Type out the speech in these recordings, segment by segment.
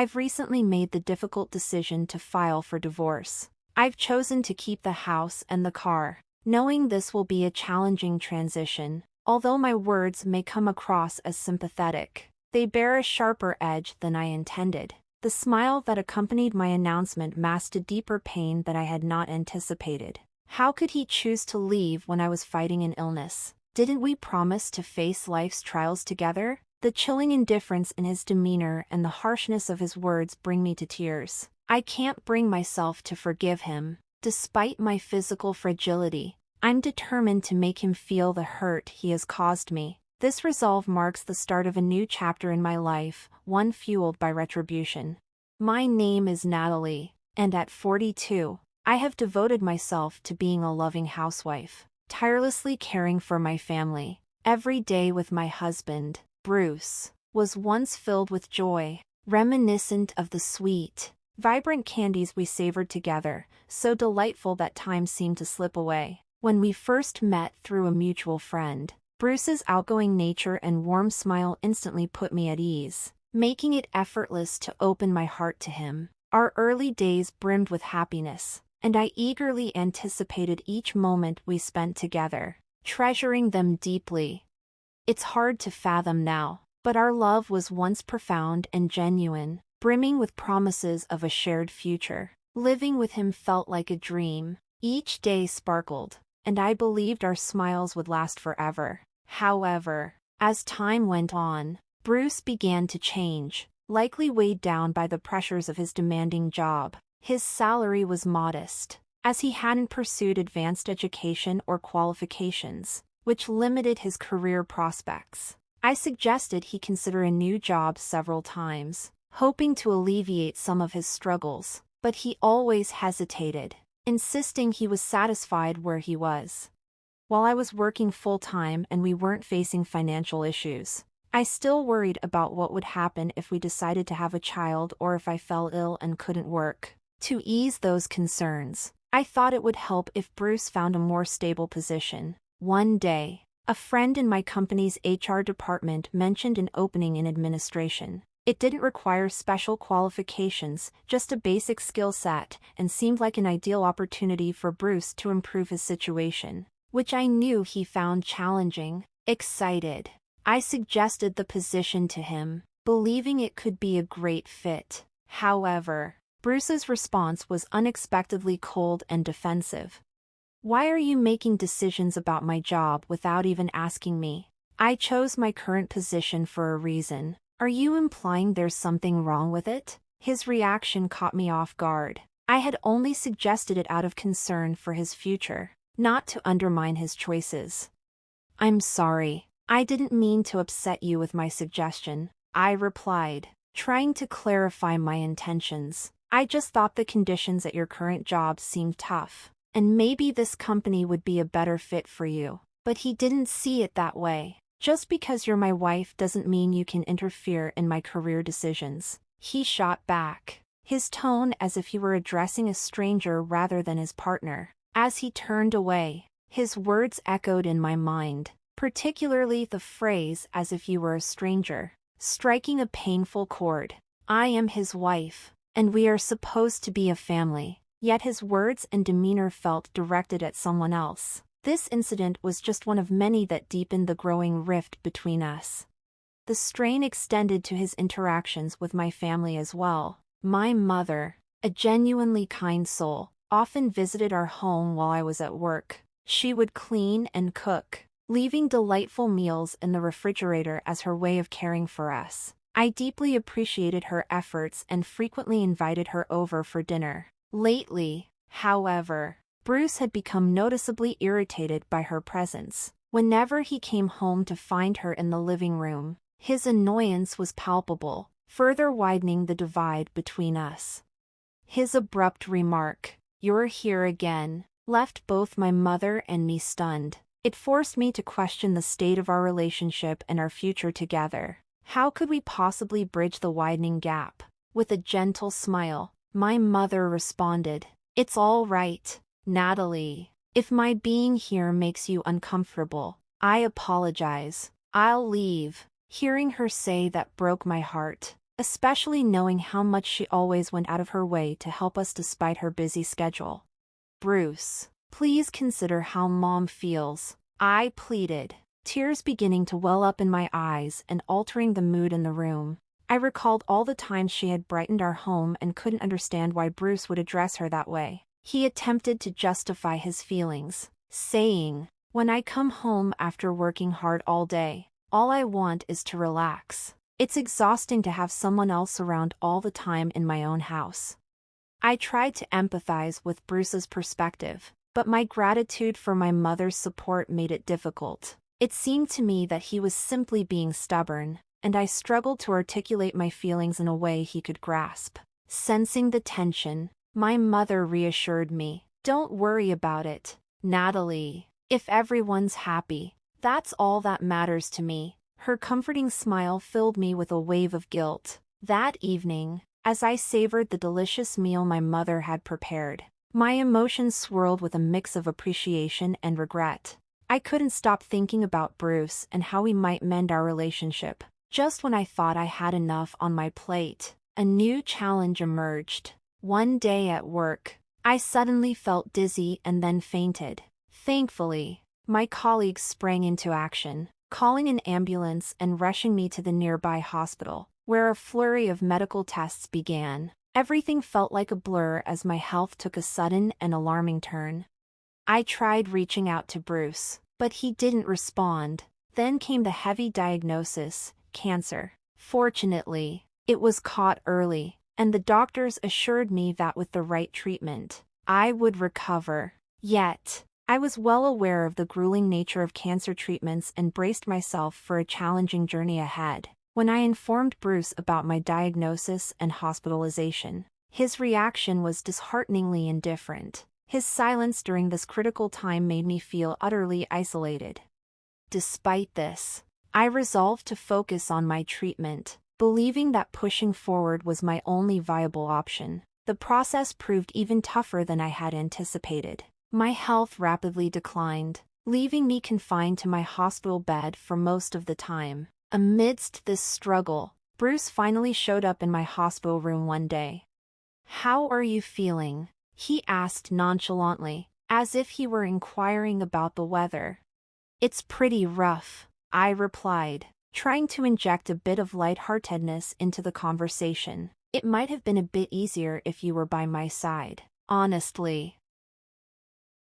I've recently made the difficult decision to file for divorce. I've chosen to keep the house and the car, knowing this will be a challenging transition. Although my words may come across as sympathetic, they bear a sharper edge than I intended. The smile that accompanied my announcement masked a deeper pain that I had not anticipated. How could he choose to leave when I was fighting an illness? Didn't we promise to face life's trials together? The chilling indifference in his demeanor and the harshness of his words bring me to tears. I can't bring myself to forgive him. Despite my physical fragility, I'm determined to make him feel the hurt he has caused me. This resolve marks the start of a new chapter in my life, one fueled by retribution. My name is Natalie, and at 42, I have devoted myself to being a loving housewife, tirelessly caring for my family. Every day with my husband, Bruce, was once filled with joy, reminiscent of the sweet, vibrant candies we savored together, so delightful that time seemed to slip away. When we first met through a mutual friend, Bruce's outgoing nature and warm smile instantly put me at ease, making it effortless to open my heart to him. Our early days brimmed with happiness, and I eagerly anticipated each moment we spent together, treasuring them deeply. It's hard to fathom now, but our love was once profound and genuine, brimming with promises of a shared future. Living with him felt like a dream. Each day sparkled, and I believed our smiles would last forever. However, as time went on, Bruce began to change, likely weighed down by the pressures of his demanding job. His salary was modest, as he hadn't pursued advanced education or qualifications, which limited his career prospects. I suggested he consider a new job several times, hoping to alleviate some of his struggles, but he always hesitated, insisting he was satisfied where he was. While I was working full-time and we weren't facing financial issues, I still worried about what would happen if we decided to have a child or if I fell ill and couldn't work. To ease those concerns, I thought it would help if Bruce found a more stable position. One day, a friend in my company's HR department mentioned an opening in administration. It didn't require special qualifications, just a basic skill set, and seemed like an ideal opportunity for Bruce to improve his situation, which I knew he found challenging. Excited, I suggested the position to him, believing it could be a great fit. However, Bruce's response was unexpectedly cold and defensive. "Why are you making decisions about my job without even asking me? I chose my current position for a reason. Are you implying there's something wrong with it?" His reaction caught me off guard. I had only suggested it out of concern for his future, not to undermine his choices. "I'm sorry. I didn't mean to upset you with my suggestion," I replied, trying to clarify my intentions. "I just thought the conditions at your current job seemed tough, and maybe this company would be a better fit for you." But he didn't see it that way. "Just because you're my wife doesn't mean you can interfere in my career decisions," he shot back, his tone as if he were addressing a stranger rather than his partner. As he turned away, his words echoed in my mind, particularly the phrase "as if you were a stranger," striking a painful chord. I am his wife, and we are supposed to be a family, yet his words and demeanor felt directed at someone else. This incident was just one of many that deepened the growing rift between us. The strain extended to his interactions with my family as well. My mother, a genuinely kind soul, often visited our home while I was at work. She would clean and cook, leaving delightful meals in the refrigerator as her way of caring for us. I deeply appreciated her efforts and frequently invited her over for dinner. Lately, however, Bruce had become noticeably irritated by her presence. Whenever he came home to find her in the living room, his annoyance was palpable, further widening the divide between us. His abrupt remark, "You're here again," left both my mother and me stunned. It forced me to question the state of our relationship and our future together. How could we possibly bridge the widening gap? With a gentle smile, my mother responded, "It's all right, Natalie. If my being here makes you uncomfortable, I apologize. I'll leave." Hearing her say that broke my heart. especially knowing how much she always went out of her way to help us despite her busy schedule. Bruce, please consider how Mom feels, I pleaded, tears beginning to well up in my eyes and altering the mood in the room. I recalled all the times she had brightened our home and couldn't understand why Bruce would address her that way. He attempted to justify his feelings, saying, "When I come home after working hard all day, all I want is to relax. It's exhausting to have someone else around all the time in my own house." I tried to empathize with Bruce's perspective, but my gratitude for my mother's support made it difficult. It seemed to me that he was simply being stubborn, and I struggled to articulate my feelings in a way he could grasp. Sensing the tension, my mother reassured me, "Don't worry about it, Natalie. If everyone's happy, that's all that matters to me." Her comforting smile filled me with a wave of guilt. That evening, as I savored the delicious meal my mother had prepared, my emotions swirled with a mix of appreciation and regret. I couldn't stop thinking about Bruce and how we might mend our relationship. Just when I thought I had enough on my plate, a new challenge emerged. One day at work, I suddenly felt dizzy and then fainted. Thankfully, my colleagues sprang into action, calling an ambulance and rushing me to the nearby hospital, where a flurry of medical tests began. Everything felt like a blur as my health took a sudden and alarming turn. I tried reaching out to Bruce, but he didn't respond. Then came the heavy diagnosis: cancer. Fortunately, it was caught early, and the doctors assured me that with the right treatment, I would recover. Yet, I was well aware of the grueling nature of cancer treatments and braced myself for a challenging journey ahead. When I informed Bruce about my diagnosis and hospitalization, his reaction was dishearteningly indifferent. His silence during this critical time made me feel utterly isolated. Despite this, I resolved to focus on my treatment, believing that pushing forward was my only viable option. The process proved even tougher than I had anticipated. My health rapidly declined, leaving me confined to my hospital bed for most of the time. Amidst this struggle, Bruce finally showed up in my hospital room one day. "How are you feeling?" he asked nonchalantly, as if he were inquiring about the weather. "It's pretty rough," I replied, trying to inject a bit of lightheartedness into the conversation. "It might have been a bit easier if you were by my side, honestly."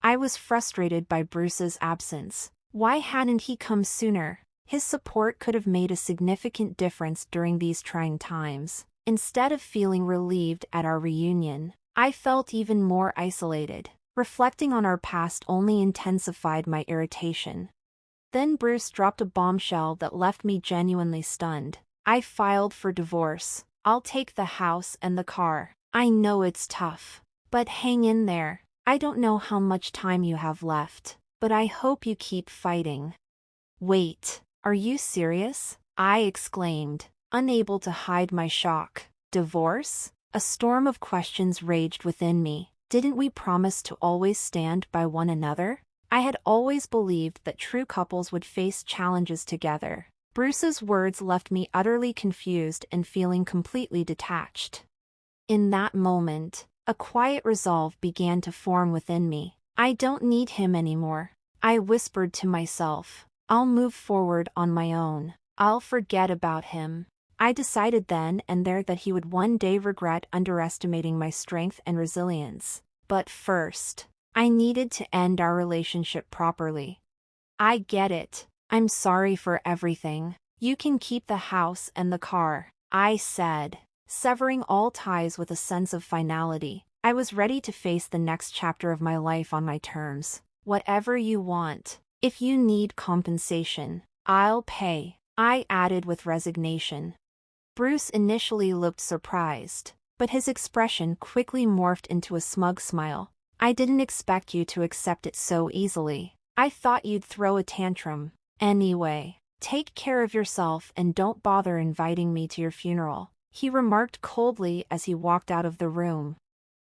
I was frustrated by Bruce's absence. Why hadn't he come sooner? His support could have made a significant difference during these trying times. Instead of feeling relieved at our reunion, I felt even more isolated. Reflecting on our past only intensified my irritation. Then Bruce dropped a bombshell that left me genuinely stunned. "I filed for divorce. I'll take the house and the car. I know it's tough, but hang in there. I don't know how much time you have left, but I hope you keep fighting." "Wait, are you serious?" I exclaimed, unable to hide my shock. "Divorce?" A storm of questions raged within me. Didn't we promise to always stand by one another? I had always believed that true couples would face challenges together. Bruce's words left me utterly confused and feeling completely detached. In that moment, a quiet resolve began to form within me. "I don't need him anymore," I whispered to myself. "I'll move forward on my own. I'll forget about him." I decided then and there that he would one day regret underestimating my strength and resilience. But first, I needed to end our relationship properly. "I get it. I'm sorry for everything. You can keep the house and the car," I said, severing all ties with a sense of finality. I was ready to face the next chapter of my life on my terms. "Whatever you want. If you need compensation, I'll pay," I added with resignation. Bruce initially looked surprised, but his expression quickly morphed into a smug smile. "I didn't expect you to accept it so easily. I thought you'd throw a tantrum. Anyway, take care of yourself and don't bother inviting me to your funeral," he remarked coldly as he walked out of the room.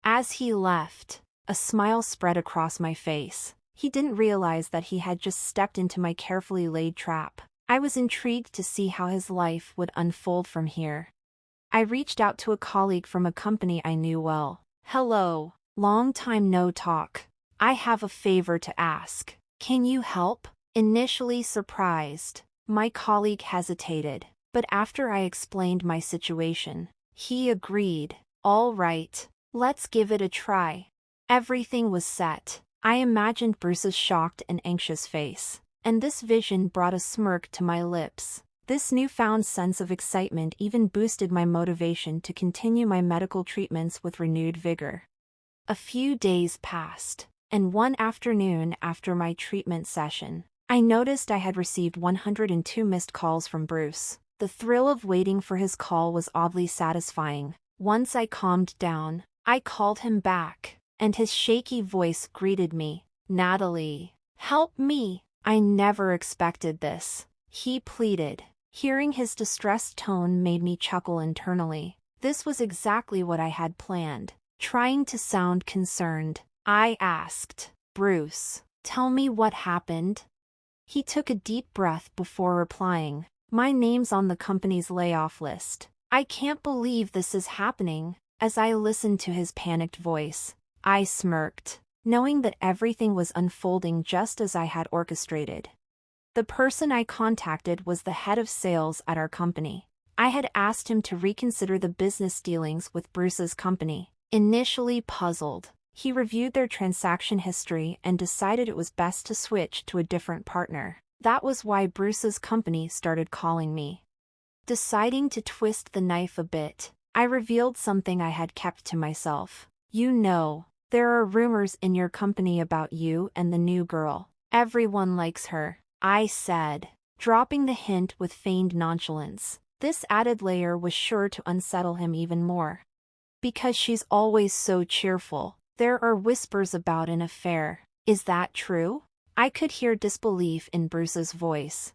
As he left, a smile spread across my face. He didn't realize that he had just stepped into my carefully laid trap. I was intrigued to see how his life would unfold from here. I reached out to a colleague from a company I knew well. "Hello, long time no talk. I have a favor to ask. Can you help?" Initially surprised, my colleague hesitated, but after I explained my situation, he agreed. "All right, let's give it a try." Everything was set. I imagined Bruce's shocked and anxious face, and this vision brought a smirk to my lips. This newfound sense of excitement even boosted my motivation to continue my medical treatments with renewed vigor. A few days passed, and one afternoon after my treatment session, I noticed I had received 102 missed calls from Bruce. The thrill of waiting for his call was oddly satisfying. Once I calmed down, I called him back, and his shaky voice greeted me. "Natalie, help me. I never expected this," he pleaded. Hearing his distressed tone made me chuckle internally. This was exactly what I had planned. Trying to sound concerned, I asked, "Bruce, tell me what happened." He took a deep breath before replying, "My name's on the company's layoff list. I can't believe this is happening." As I listened to his panicked voice, I smirked, knowing that everything was unfolding just as I had orchestrated. The person I contacted was the head of sales at our company. I had asked him to reconsider the business dealings with Bruce's company. Initially puzzled, he reviewed their transaction history and decided it was best to switch to a different partner. That was why Bruce's company started calling me. Deciding to twist the knife a bit, I revealed something I had kept to myself. "You know, there are rumors in your company about you and the new girl. Everyone likes her," I said, dropping the hint with feigned nonchalance. This added layer was sure to unsettle him even more. "Because she's always so cheerful. There are whispers about an affair. Is that true?" I could hear disbelief in Bruce's voice.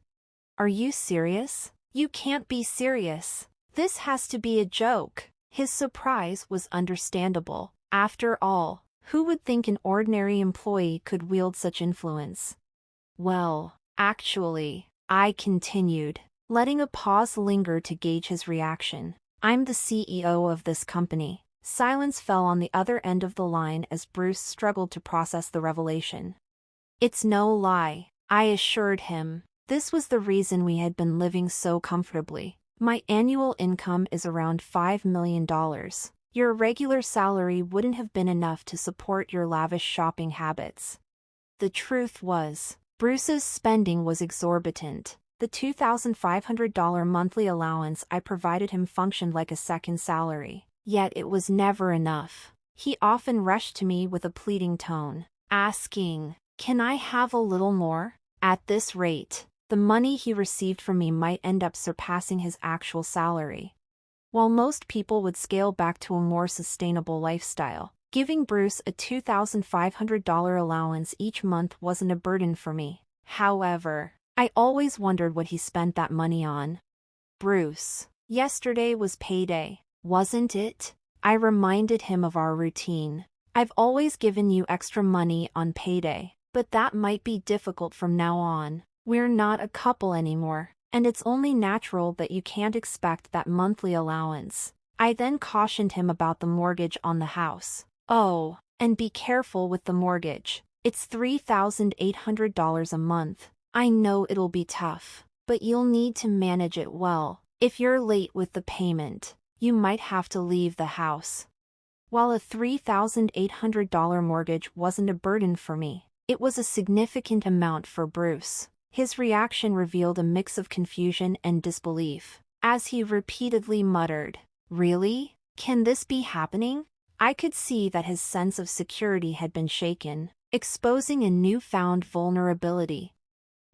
"Are you serious? You can't be serious. This has to be a joke." His surprise was understandable. After all, who would think an ordinary employee could wield such influence? "Well, actually," I continued, letting a pause linger to gauge his reaction, "I'm the CEO of this company." Silence fell on the other end of the line as Bruce struggled to process the revelation. "It's no lie," I assured him. This was the reason we had been living so comfortably. "My annual income is around $5 million. Your regular salary wouldn't have been enough to support your lavish shopping habits." The truth was, Bruce's spending was exorbitant. The $2,500 monthly allowance I provided him functioned like a second salary. Yet it was never enough. He often rushed to me with a pleading tone, asking, "Can I have a little more?" At this rate, the money he received from me might end up surpassing his actual salary. While most people would scale back to a more sustainable lifestyle, giving Bruce a $2,500 allowance each month wasn't a burden for me. However, I always wondered what he spent that money on. "Bruce, yesterday was payday, wasn't it?" I reminded him of our routine. "I've always given you extra money on payday, but that might be difficult from now on. We're not a couple anymore, and it's only natural that you can't expect that monthly allowance." I then cautioned him about the mortgage on the house. "Oh, and be careful with the mortgage. It's $3,800 a month. I know it'll be tough, but you'll need to manage it well. If you're late with the payment, you might have to leave the house." While a $3,800 mortgage wasn't a burden for me, it was a significant amount for Bruce. His reaction revealed a mix of confusion and disbelief, as he repeatedly muttered, "Really? Can this be happening?" I could see that his sense of security had been shaken, exposing a newfound vulnerability.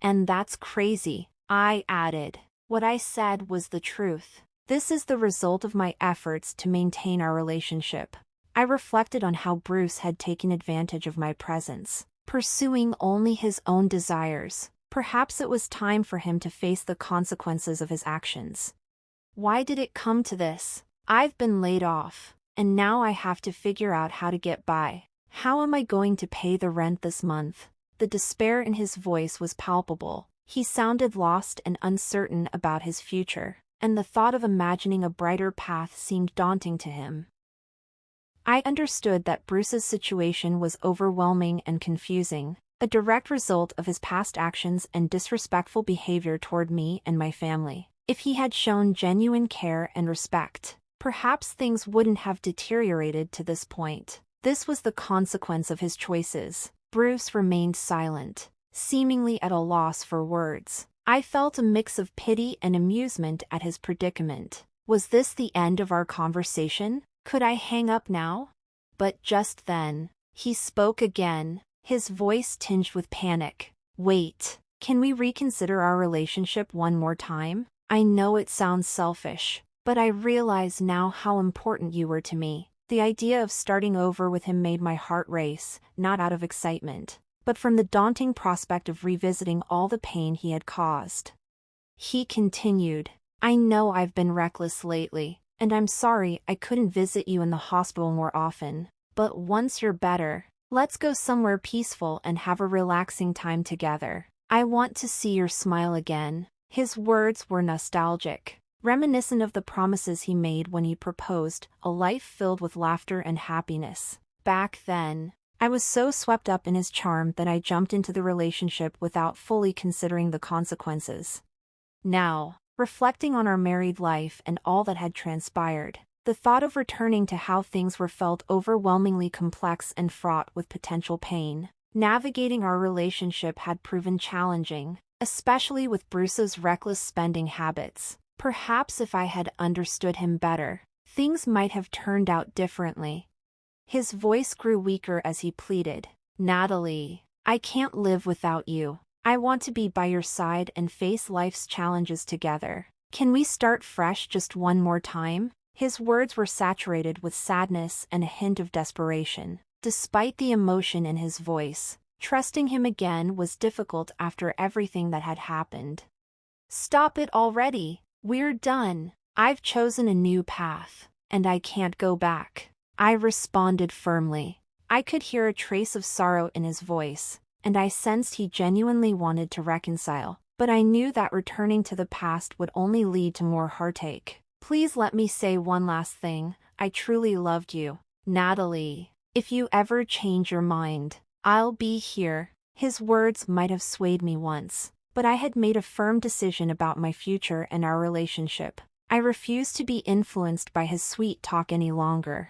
"And that's crazy," I added. What I said was the truth. This is the result of my efforts to maintain our relationship. I reflected on how Bruce had taken advantage of my presence, pursuing only his own desires. Perhaps it was time for him to face the consequences of his actions. Why did it come to this? I've been laid off, and now I have to figure out how to get by. How am I going to pay the rent this month? The despair in his voice was palpable. He sounded lost and uncertain about his future. and the thought of imagining a brighter path seemed daunting to him. I understood that Bruce's situation was overwhelming and confusing, a direct result of his past actions and disrespectful behavior toward me and my family. If he had shown genuine care and respect, perhaps things wouldn't have deteriorated to this point. This was the consequence of his choices. Bruce remained silent, seemingly at a loss for words. I felt a mix of pity and amusement at his predicament. Was this the end of our conversation? Could I hang up now? But just then, he spoke again, his voice tinged with panic. Wait, can we reconsider our relationship one more time? I know it sounds selfish, but I realize now how important you were to me. The idea of starting over with him made my heart race, not out of excitement, but from the daunting prospect of revisiting all the pain he had caused. He continued, I know I've been reckless lately, and I'm sorry I couldn't visit you in the hospital more often, but once you're better, let's go somewhere peaceful and have a relaxing time together. I want to see your smile again. His words were nostalgic, reminiscent of the promises he made when he proposed, a life filled with laughter and happiness. Back then, I was so swept up in his charm that I jumped into the relationship without fully considering the consequences. Now, reflecting on our married life and all that had transpired, the thought of returning to how things were felt overwhelmingly complex and fraught with potential pain. Navigating our relationship had proven challenging, especially with Bruce's reckless spending habits. Perhaps if I had understood him better, things might have turned out differently. His voice grew weaker as he pleaded, Natalie, I can't live without you. I want to be by your side and face life's challenges together. Can we start fresh just one more time? His words were saturated with sadness and a hint of desperation. Despite the emotion in his voice, trusting him again was difficult after everything that had happened. Stop it already. We're done. I've chosen a new path, and I can't go back. I responded firmly. I could hear a trace of sorrow in his voice, and I sensed he genuinely wanted to reconcile, but I knew that returning to the past would only lead to more heartache. Please let me say one last thing. I truly loved you, Natalie. If you ever change your mind, I'll be here. His words might have swayed me once, but I had made a firm decision about my future and our relationship. I refused to be influenced by his sweet talk any longer.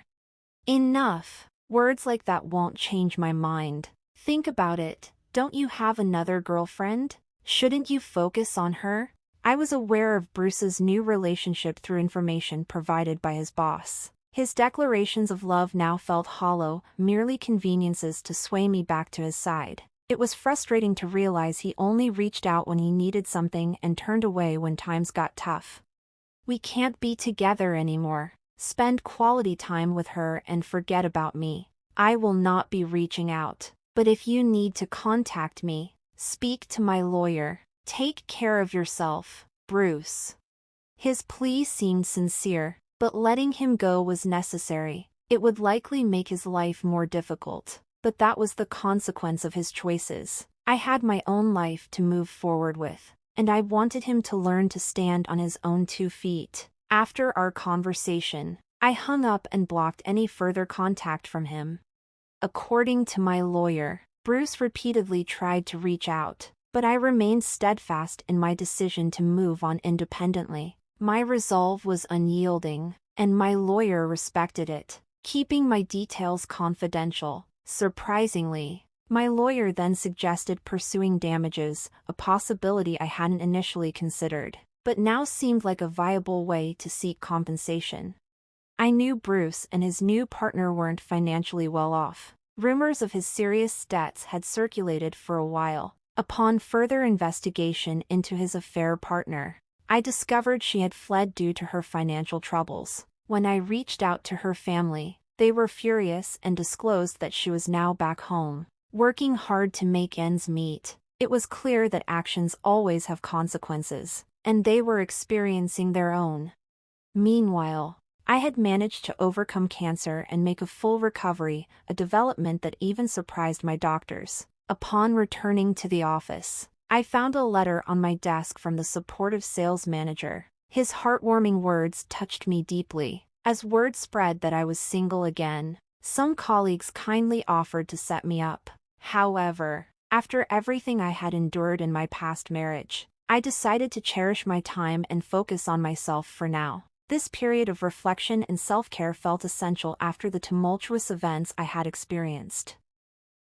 Enough. Words like that won't change my mind. Think about it. Don't you have another girlfriend? Shouldn't you focus on her? I was aware of Bruce's new relationship through information provided by his boss. His declarations of love now felt hollow, merely conveniences to sway me back to his side. It was frustrating to realize he only reached out when he needed something and turned away when times got tough. We can't be together anymore. Spend quality time with her and forget about me. I will not be reaching out. But if you need to contact me, speak to my lawyer. Take care of yourself, Bruce. His plea seemed sincere, but letting him go was necessary. It would likely make his life more difficult, but that was the consequence of his choices. I had my own life to move forward with, and I wanted him to learn to stand on his own 2 feet. After our conversation, I hung up and blocked any further contact from him. According to my lawyer, Bruce repeatedly tried to reach out, but I remained steadfast in my decision to move on independently. My resolve was unyielding, and my lawyer respected it, keeping my details confidential. Surprisingly, my lawyer then suggested pursuing damages, a possibility I hadn't initially considered, but now seemed like a viable way to seek compensation. I knew Bruce and his new partner weren't financially well off. Rumors of his serious debts had circulated for a while. Upon further investigation into his affair partner, I discovered she had fled due to her financial troubles. When I reached out to her family, they were furious and disclosed that she was now back home, working hard to make ends meet. It was clear that actions always have consequences, and they were experiencing their own. Meanwhile, I had managed to overcome cancer and make a full recovery, a development that even surprised my doctors. Upon returning to the office, I found a letter on my desk from the supportive sales manager. His heartwarming words touched me deeply. As word spread that I was single again, some colleagues kindly offered to set me up. However, after everything I had endured in my past marriage, I decided to cherish my time and focus on myself for now. This period of reflection and self-care felt essential after the tumultuous events I had experienced.